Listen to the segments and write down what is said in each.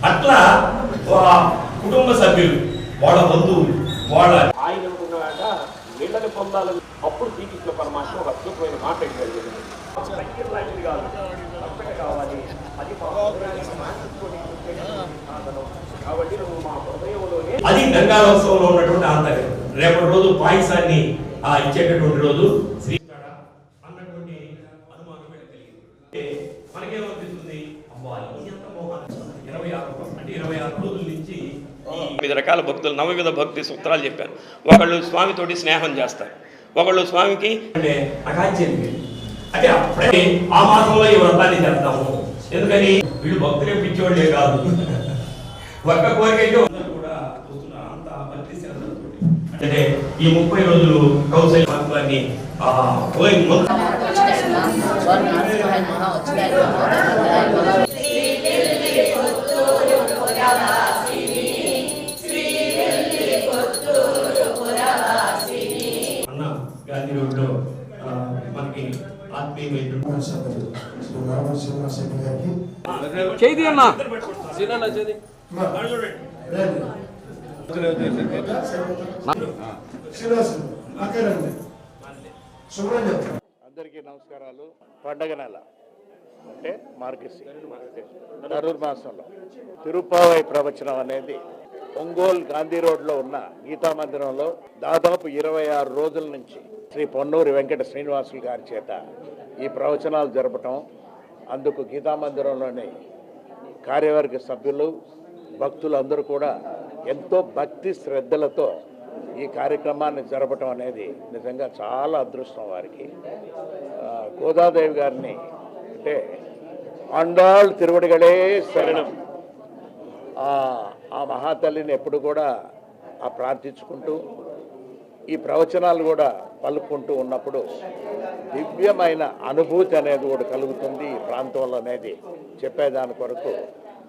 అట్లా కుటుంబ సభ్యులు వాళ్ళ బంధువులు వాళ్ళ ఆయన అనుకున్నాక నీళ్ళని పొందాలని అప్పుడు శ్రీకృష్ణ పరమాత్మ ఒక అద్భుతమైన మాట జరిగింది. కావాలి అది కాబట్టి నువ్వు మా హృదయంలోనే అది గంగాలోత్సవంలో ఉన్నటువంటి ఆంతర్యం. రేపటి రోజు పాయసాన్ని ఇచ్చేటటువంటి రోజు శ్రీకాడ అన్నటువంటి అనుమానం మనకేమనిపిస్తుంది, అమ్మా ఎంత మోహన్ 26 రోజుల నుంచి 9 రకాల భక్తులు నవవిధ భక్తి సూత్రాలు చెప్పాను. ఒకళ్ళు స్వామితోటి స్నేహం చేస్తారు, ఒకళ్ళు స్వామికి అంటే అకాంక్షలు అంటే అప్పుడే ఆ మాసంలో ఈ వ్రతాన్ని చేస్తాము. ఎందుకని వీళ్ళు భక్తులే పిచ్చోళ్లే కాదు, ఒక్క కోరికైతే కూడా చూస్తున్నారు అంత భక్తి శ్రద్ధలతో. అంటే ఈ 30 రోజులు కౌశల్య మహత్వాన్ని అన్న గాంధీ రోడ్లో మనకి చేది అన్న అందరికీ నమస్కారాలు. పండగ నెల అంటే మార్గశిర ధనుర్మాసంలో తిరుప్పావై ప్రవచనం అనేది ఒంగోలు గాంధీ రోడ్లో ఉన్న గీతా మందిరంలో దాదాపు 26 రోజుల నుంచి శ్రీ పొన్నూరి వెంకట శ్రీనివాసులు గారి చేత ఈ ప్రవచనాలు జరపటం, అందుకు గీతా మందిరంలోని కార్యవర్గ సభ్యులు భక్తులు అందరూ కూడా ఎంతో భక్తి శ్రద్ధలతో ఈ కార్యక్రమాన్ని జరపటం అనేది నిజంగా చాలా అదృష్టం వారికి. గోదాదేవి గారిని అంటే ఆండాళ్ తిరువడిగలే శరణం ఆ మహాతల్లిని ఎప్పుడు కూడా ప్రార్థించుకుంటూ ఈ ప్రవచనాలు కూడా పలుకుంటూ ఉన్నప్పుడు దివ్యమైన అనుభూతి అనేది కూడా కలుగుతుంది ఈ ప్రాంతంలో అనేది చెప్పేదాని కొరకు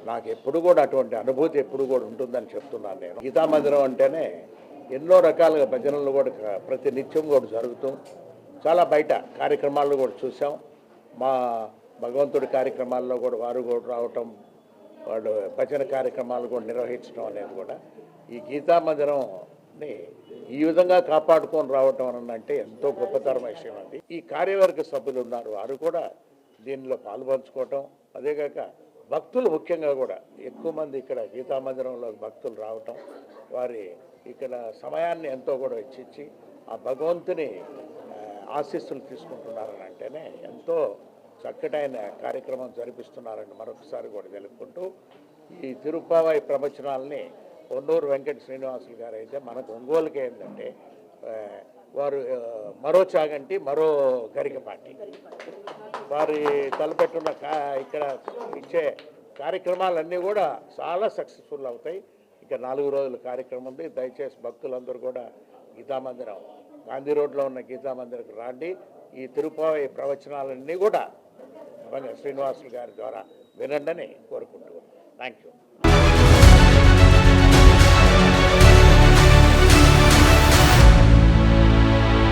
నాకు ఎప్పుడు కూడా అటువంటి అనుభూతి ఎప్పుడు కూడా ఉంటుందని చెప్తున్నాను. నేను గీతా మందిరం అంటేనే ఎన్నో రకాలుగా భజనలు కూడా ప్రతి నిత్యం కూడా జరుగుతూ చాలా బయట కార్యక్రమాల్లో కూడా చూసాం. మా భగవంతుడి కార్యక్రమాల్లో కూడా వారు కూడా రావటం, వాళ్ళు భజన కార్యక్రమాలు కూడా నిర్వహించడం అనేది కూడా ఈ గీతా మందిరంని ఈ విధంగా కాపాడుకొని రావటం అని అంటే ఎంతో గొప్పతరం విషయం అది. ఈ కార్యవర్గ సభ్యులు ఉన్నారు, వారు కూడా దీనిలో పాల్పంచుకోవటం, అదేగాక భక్తులు ముఖ్యంగా కూడా ఎక్కువ మంది ఇక్కడ గీతా మందిరంలో భక్తులు రావటం, వారి ఇక్కడ సమయాన్ని ఎంతో కూడా వెచ్చించి ఆ భగవంతుని ఆశీస్సులు తీసుకుంటున్నారని అంటేనే ఎంతో చక్కటైన కార్యక్రమం జరిపిస్తున్నారని మరొకసారి కూడా తెలుపుకుంటూ ఈ తిరుప్పావై ప్రవచనాలని పొన్నూరు వెంకట శ్రీనివాసులు గారు అయితే మనకు ఒంగోలుకి ఏంటంటే వారు మరో చాగంటి మరో గరికపాటి వారి తలపెట్టున్న ఇక్కడ ఇచ్చే కార్యక్రమాలన్నీ కూడా చాలా సక్సెస్ఫుల్ అవుతాయి. ఇక 4 రోజుల కార్యక్రమం ఉంది. దయచేసి భక్తులందరూ కూడా గీతామందిరం గాంధీ రోడ్లో ఉన్న గీతామందిరకు రాండి. ఈ తిరుప్పావై ప్రవచనాలన్నీ కూడా శ్రీనివాసులు గారి ద్వారా వినండి అని కోరుకుంటున్నాను. Thank you.